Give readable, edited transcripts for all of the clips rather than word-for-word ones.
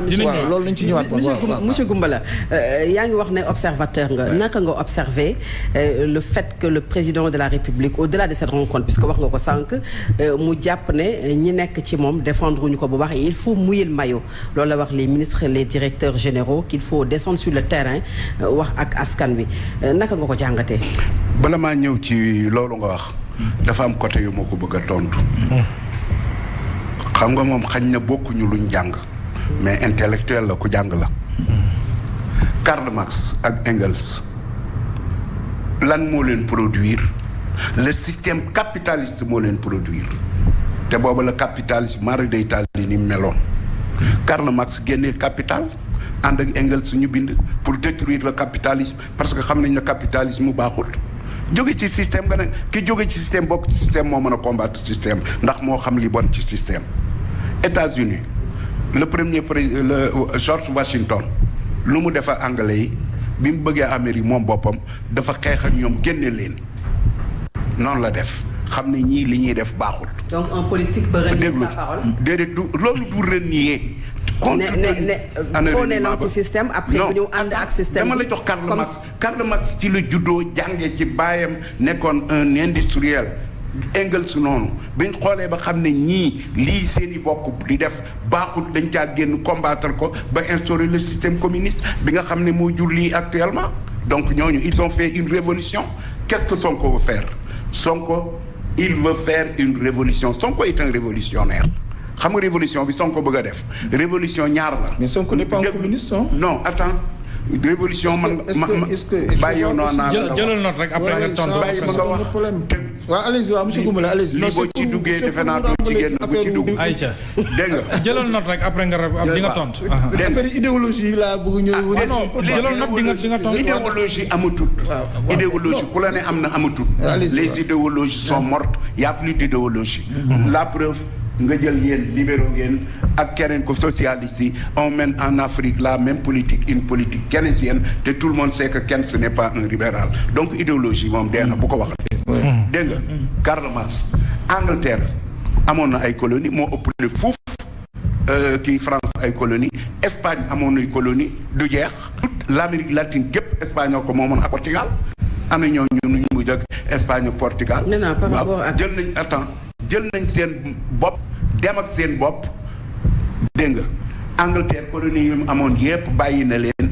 ñëwaat loolu lañ ci ñëwaat monsieur Goumbala yaa ngi wax ne observateur nga naka nga observer le fait que le président de la République au-delà de cette rencontre puisque wax nga ko sànq mu jàpp ne ñi nekk ci moom défendre ñu ko bu baax il faut mouiller le maillot loolu la wax les ministres les directeurs généraux qu'il faut descendre sur le terrain wax ak askan wi naka nga ko jàngatee. bala maa ñëw ci loolu nga wax dafa am côté yu ma ko bëgg a tontu. xam nga moom xañ na bokkuñu luñ jàng mais intellectuel la ku jàng la. Karl Marx ak Engels lan moo leen produire le système capitaliste moo leen produire te booba la capitalisme mari day taal ni meloon. Karl Marx génnee capital ànd ak Engels ñu bind pour détruire le capitalisme parce que xam nañ ne capitalisme mu baaxul. jóge ci système nga ne ki jóge ci système bokk ci système moo mën a combattre système ndax moo xam li bon ci système. États-Unis le premier président George Washington lu mu defa anglais yi bi mu bëggee Amérique moom boppam dafa xeex ak ñoom génne leen noonu la def xam ne ñii li ñuy def baaxul. donc un politique peut renier sa parole. déedéet du loolu du renier. ne l'antisystème après bu ñëw ànd ak système dama la jox Karl Marx. Karl Marx ci la juddoo jàngee ci baayam nekkoon un industriel. Engels noonu bi ñu xoolee ba xam ne ñii lii seen i bokk di def baaxul dañ caa génn combattre ko ba instaurer le système communiste bi nga xam ne moo jur lii actuellement donc ñooñu ils ont fait une révolution qu'est-ce que Sonko veut faire Sonko il veut faire une révolution Sonko est un révolutionnaire xam nga révolution bi Sonko bëgg a def révolution ñaar la. mais Sonko n'est pas un communiste non attends. révolution man bàyyi yow noonu naa jëlal note rek après nga tontu bàyyi ba nga wax waaw allez-y waaw monsieur Goumbala allez-y lii boo ci duggee defe naa doo ci génn bu ci dugg ayca dégg nga jëlal note rek après nga di nga tontu affaire idéologie laa bëgg ñëw jëlal note di nga tontu idéologie amatul idéologie ku la ne am na amatul les idéologies sont mortes y a plus d'idéologie la preuve nga jël yéen libéraux ngeen ak keneen ko socialiste yi on mène en Afrique la même politique une politique keynésienne te tout le monde sait que kenn ce n'est pas un libéral donc idéologie moom dee na bu ko waxee dégg nga Karl Marx Angleterre amoon na ay colonie moo ëppale fuuf kii France ay colonie Espagne amoon nay colonie du jeex toute l'Amérique latine gépp Espagne ko moomoon ak Portugal ana ñoo ñu mujj ak Espagne ak Portugal waaw jël nañ seen bopp dem ak seen bopp dégg nga Angleterre colonie yi amoon yépp bàyyi na leen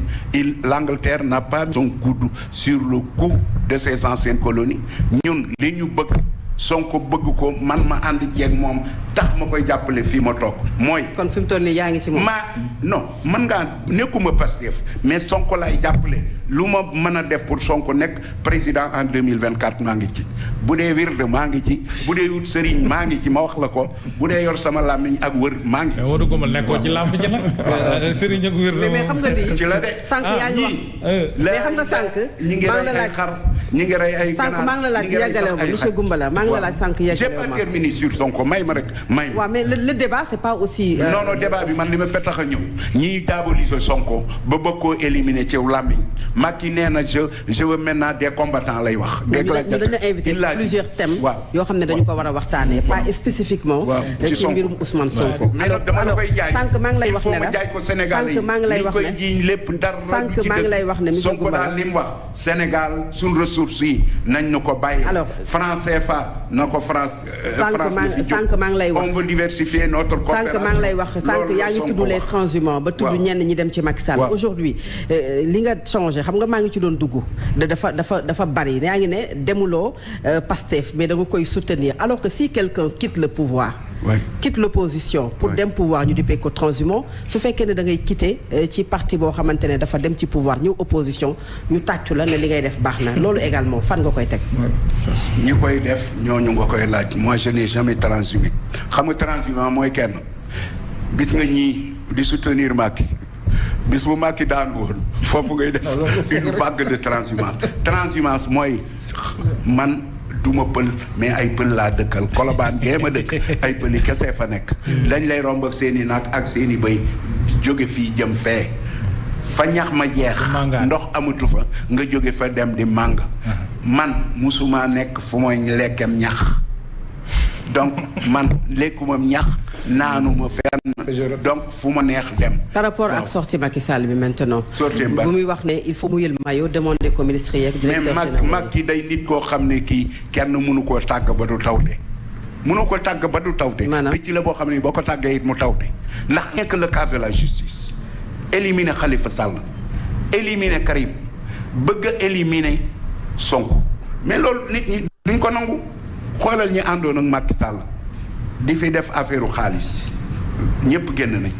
l'Angleterre n'a pas mis son coude sur le cou de ses anciennes colonies ñun li ñu bëgg Sonko bëgg ko man ma ànd ceeg moom tax ma koy jàppale fii ma toog mooy. kon fi mu toll nii yaa ngi ci moom. non man ngaa nekkuma Pastef mais Sonko laay jàppale lu ma mën a def pour Sonko nekk président en 2024 maa ngi ci bu dee wirde maa ngi ci bu dee wut sëriñ maa ngi ci ma wax la ko bu dee yor sama làmmiñ ak wër maa ngi ci. waru ko ma nekkoo ci làmb ji nag. sëriñ ak wirde mais xam nga lii ci la de. sànq yaa ngi wax mais xam nga sànq. ñi ngi rey ay xar ñi ngi rey ay ganaar sànq maa ngi la laaj yeggalew ma monsieur Goumbala maa ngi la laaj sànq yeggalew ma. j'ai pas terminé sur Sonko may ma rek may ma. waaw mais le débat c'est pas aussi. non débat bi man li ma fay tax a ñëw ñiy diaboliser Sonko ba bëgg koo éliminer ci làmmiñ Macky nee na je veux maintenant des combattants lay wax. ñu dañu invité plusieurs thèmes. yoo xam ne dañu ko war a waxtaanee. pas spécifiquement. ci mbirum Ousmane Sonko. alors dama la koy jaay sànq maa ngi lay wax ne la il faut ma jaay ko Sénégal yi sànq maa ngi lay wax koy jiiñ lépp dara sànq maa ngi lay wax ne monsieur Sonko daal li mu wax Sénégal suñ ressources yi nañ ñu ko bàyyi. alors franc CFA na ko France. sànq maa ngi lay wax on veut diversifier notre coopération. sànq maa ngi lay wax sànq yaa ngi tudd les transhumants ba tudd ñenn ñi dem ci Macky Sall. aujourd'hui li nga changé xam nga maa ngi ci doon dugg dafa bari yaa ngi ne demuloo Pastef mais da nga koy soutenir alors que si quelqu'un quitte le pouvoir quitte l'opposition pour dem pouvoir ñu dippee ko transhumant su fekkee ne da ngay quitter ci parti boo xamante ne dafa dem ci pouvoir ñëw opposition ñu tàccu la ne li ngay def baax na loolu également fan nga koy teg. ñi koy def ñooñu nga koy laaj moi je n'ai jamais transhumé xam nga transhumant mooy kenn gis nga ñii di soutenir Macky bis bu Macky daan woon foofu ngay def une vague de transhumance mooy man duma pël mais ay pël laa dëkkal Colobane géema dëkk ay pël yi kese fa nekk dañ lay romb ak seen i nag ak seen i bëy jóge fii jëm fee fa ñax ma jeex ndox amatu fa nga jóge fa dem di màng man musuma nekk fu mooy lekkem ñax donc man lekkumam ñax naanuma fenn donc fu ma neex dem. par rapport ak sortie Macky Sall bi maintenant. sortie bu muy wax ne il faut mu yël maillot demander ko ministre yeeg directeur général mais Macky day nit koo xam ne kii kenn mënu koo tàgg ba du tawte. mënu ko tàgg ba du tawte. picc la boo xam ne boo ko tàggee it mu tawte. ndax nekk le cadre de la justice. éliminer Khalifa Sall. éliminer Karim. bëgg a éliminer Sonko. mais loolu nit ñi duñ ko nangu. xoolal ñi àndoon ak Macky Sall. di fi def affaire xaalis. ñëpp génn nañ.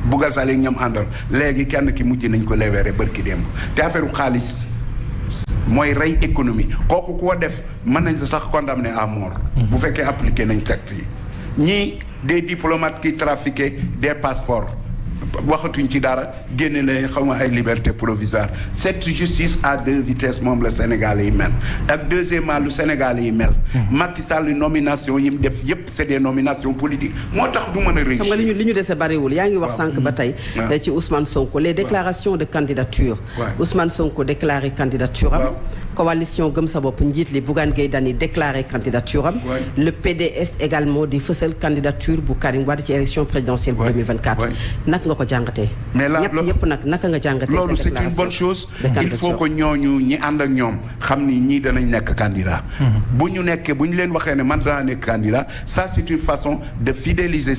Bouga Sall ñoom àndal léegi kenn ki mujj nañ ko leweere bërki démb te affaire xaalis. mooy rey économie kooku koo def mën nañ sax condamné à mort. bu fekkee appliqué nañ texte yi. ñii des diplomates qui trafiquaient des passeports waxatuñ ci dara génne la xaw ma ay liberté provisoire cette justice à deux vitesses moom la Sénégal yi mel ak deuxièmement lu Sénégal yi mel. Macky Sall nomination yi mu def yépp c'est des nominations politiques moo tax du mën a réussir. xam nga li ñu dese bariwul yaa ngi wax sànq ba tey. ci Ousmane Sonko les déclarations de candidature. Ousmane Sonko déclaré candidature am. coalition Gëm sa bopp njiit li Bougane Gueye Dany déclaré candidature am. le PDS également di fësal candidature bu Karim Wade ci élection présidentielle bu 2024. naka nga ko jàngatee. mais là ñett yëpp nag naka nga jàngatee. loolu c'est une bonne chose. il faut que ñooñu ñi ànd ak ñoom xam ni ñii danañ nekk candidat. bu ñu leen waxee ne man danaa nekk candidat ça c'est une façon de fidéliser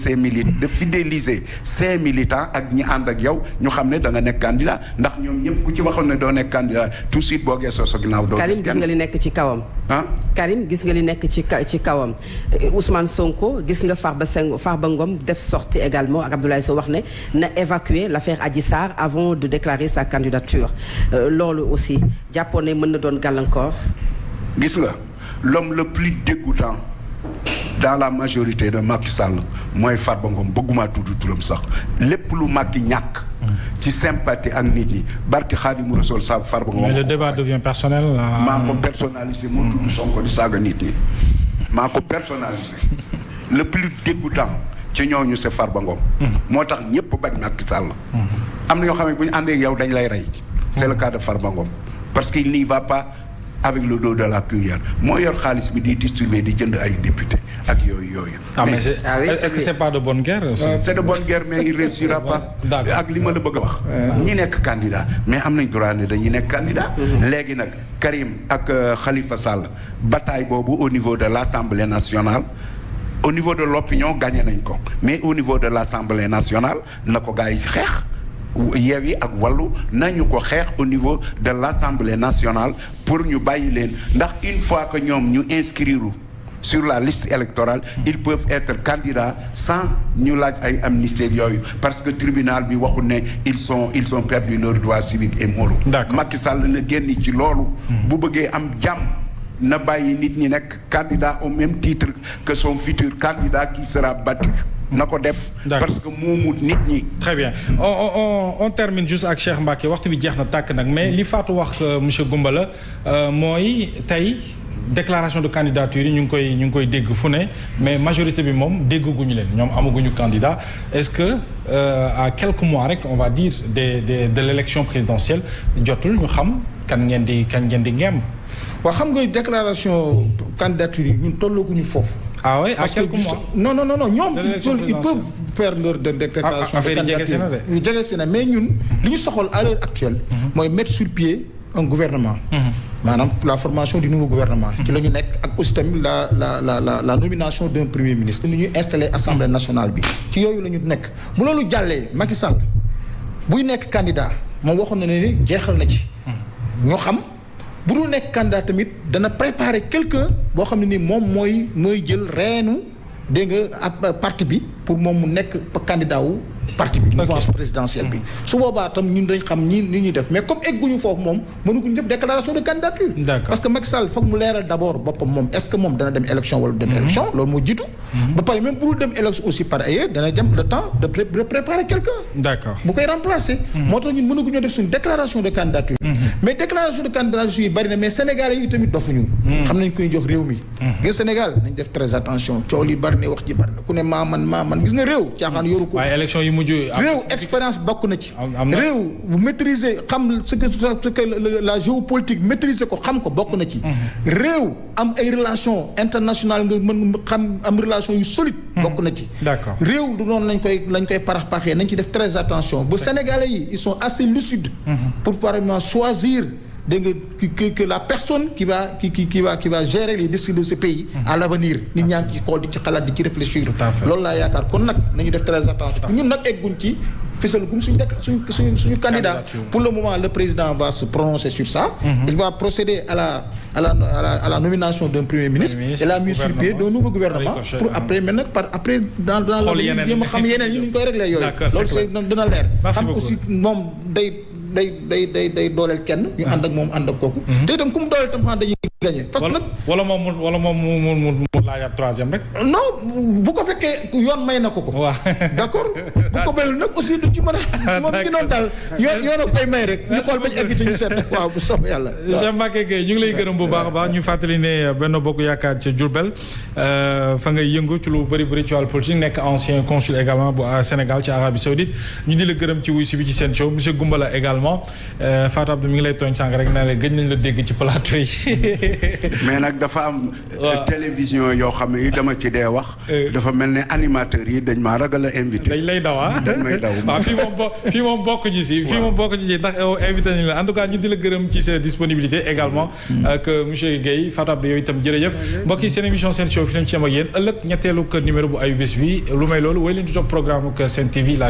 ses militants ak ñi ànd ak yow ñu xam ne da nga nekk candidat ndax ñoom ñëpp ku ci waxoon ne doo nekk candidat tout de suite boo geesoo sa ginnaaw. Karim gis nga li nekk ci kawam. Karim gis nga li nekk ci kawam Ousmane Sonko gis nga Farba Ngom def sortie également ak Abdoulaye Sow wax ne na évacuer l'affaire Adji Sarr avant de déclarer sa candidature loolu aussi jàppoon ne mën na doon gàllankoor. gis nga l'homme le plus dégoûtant dans la majorité de Macky Sall mooy Farba Ngom bëgguma tudd turam sax lépp lu Macky ñàkk. ci sympathie ak nit ñi barki Xaadimu Rasuul sa Farba Ngom. mais le débat devient personnel. maa ko personnalisé moo tudd Sonko di saaga nit ñi maa ko personnalisé le plus dégoûtant ci ñooñu c'est Farba Ngom. moo tax ñëpp bañ Macky Sall. am na ñoo xam ne bu ñu àndee ak yow dañ lay rey. c'est le cas de Farba Ngom parce qu'il n'y va pas avec le dos de la cuillère moo yor xaalis bi di distribuer di jënd ay député ak yooyu. mais est-ce que c'est pas de bonne guerre. c'est de bonne guerre mais il réussira pas. ak li ma la bëgg a wax. ñi nekk candidat mais am nañ droit ne dañuy nekk candidat. léegi nag Karim ak Khalifa Sall bataille boobu au niveau de l'Assemblée nationale. au niveau de l'opinion gagné nañ ko mais au niveau de l'Assemblée nationale na ko gars yi xeex. Yewwi ak Wallu nañu ko xeex au niveau de l'Assemblée nationale pour ñu bàyyi leen ndax une fois que ñoom ñu inscrire sur la liste électorale ils peuvent être candidats sans ñu laaj ay amnistie yooyu parce que tribunal bi waxu ne ils ont perdu leurs droits civiques et moraux. Macky Sall na génn ci loolu. bu bëggee am jàmm na bàyyi nit ñi nekk candidat au même titre que son futur candidat qui sera battu. na ko def parce que moomut nit ñi. très bien on termine juste ak Cheikh Mbacké waxtu bi jeex na tàkk nag mais li Fatou wax monsieur Goumbala mooy tey déclaration de candidature yi ñu ngi koy dégg fu ne mais majorité bi moom dégguñu leen ñoom amaguñu candidat est-ce que à quelques mois rek on va dire de l'élection présidentielle jotul ñu xam kan ngeen di ngeem. waaw xam nga déclaration candidature yi ñun tollooguñu foofu. ah oui à quelques mois non ñoom ils peuvent faire leur déclaration de candidature yu jege si na mais ñun li ñu soxal à l'heure actuelle mooy mettre sur pied un gouvernement maanaam la formation du nouveau gouvernement ci la ñu nekk ak aussi tamit la nomination d'un premier ministre ni ñuy installer assemblée nationale bi ci yooyu la ñu nekk bu loolu jàllee Macky Sall buy nekk candidat moom waxoon na ne ni jeexal na ci ñu xam bu dul nekk candidat tamit dana préparer quelqu'un boo xam ne ni moom mooy jël reenu dégg nga ab parti bi pour moom mu nekk candidat wu parti bi mouvance présidentielle bi su boobaa tam ñun dañ xam ni ñuy def mais comme egguñu foofu moom mënuguñu def déclaration de candidature parce que Macky Sall foog mu leeral d'abord boppam moom est-ce que moom dana dem élection wala dem élection loolu moo jiitu ba pare même bu dul dem élection aussi par ailleurs dana dem le temps de préparer quelqu'un bu koy remplacer moo tax ñun mënuguñoo def suñu déclaration de candidature mais déclaration de candidature yi bari na mais Sénégalais yi tamit dofuñu xam nañ koy jox réew mi gis Sénégal nañ def très attention coow li bari na wax ji bari na ku ne maa man gis nga réew caaxaan yoru ko yu mujj. réew expérience bokk na ci. réew bu maîtriser xam ce que la géopolitique maîtriser ko xam ko bokk na ci. réew am ay relations internationales nga mën xam am relation yu solide. bokk na ci. d'accord réew du noonu lañ koy parax-paraxee nañ ci def très attention ba Sénégalais yi ils sont assez lucides. pour vraiment choisir. dégg nga que la personne qui va gérer les décisions de ce pays. à l'avenir nit ñaa ngi ci xool di ci xalaat di ci réfléchir. loolu laa yaakaar kon nag nañu def très attention. ñun nag egguñ ci fësal gum suñu candidat. pour le moment le président va se prononcer sur ça. Il va procéder à la nomination d'un premier ministre. et la mise sur pied d'un nouveau gouvernement. pour après maintenant après dans la yéen a xam yeneen yi ñu koy réglé yooyu. loolu c'est dina leer. xam aussi moom day dooleel kenn. ñu ànd ak moom ànd ak kooku. te itam ku mu dooleel tam xam dañuy gagné. parce que nag wala moom mu laajaat troisième rek. non bu ko fekkee yoon may na ko. waaw d'accord bu ko mayul nag aussi du ci mën a. moom gi noonu daal yoon a koy may rek. ñu xool bañ egg ci ñu seet waaw bu soobee yàlla. Cheikh Mbacké Gueye ñu ngi lay gërëm bu baax a baax ñu fàttali ne Benno Bokk Yaakaar ca Diourbel fa ngay yëngu ci lu bëri ci wàllu politique nekk ancien consul également bu Sénégal ci Arabie Saoudite ñu di la gërëm ci wuy si bi ci seen show monsieur Goumbala également Fatou Abdou mi ngi lay tooñ sànq rek na la gëj nañ la dégg ci plateau yi. mais nag dafa am. télévision yoo xam ne dama ci dee wax. dafa mel ne animateurs yi dañ maa ragal a invité. dañ lay daw dañ may daw waaw fii moom bokk ci si. fii moom bokk ci si ndax invité nañu la en tout cas ñu di la gërëm ci sa disponibilité également. ak monsieur Guèye Fatou Abdou yow itam jërëjëf. mbokk yi seen émission seen show fi nañ ci am ak yéen ëllëg ñetteelu numéro bu ayu bés bi lu may loolu way leen di topp programme ak Sen TV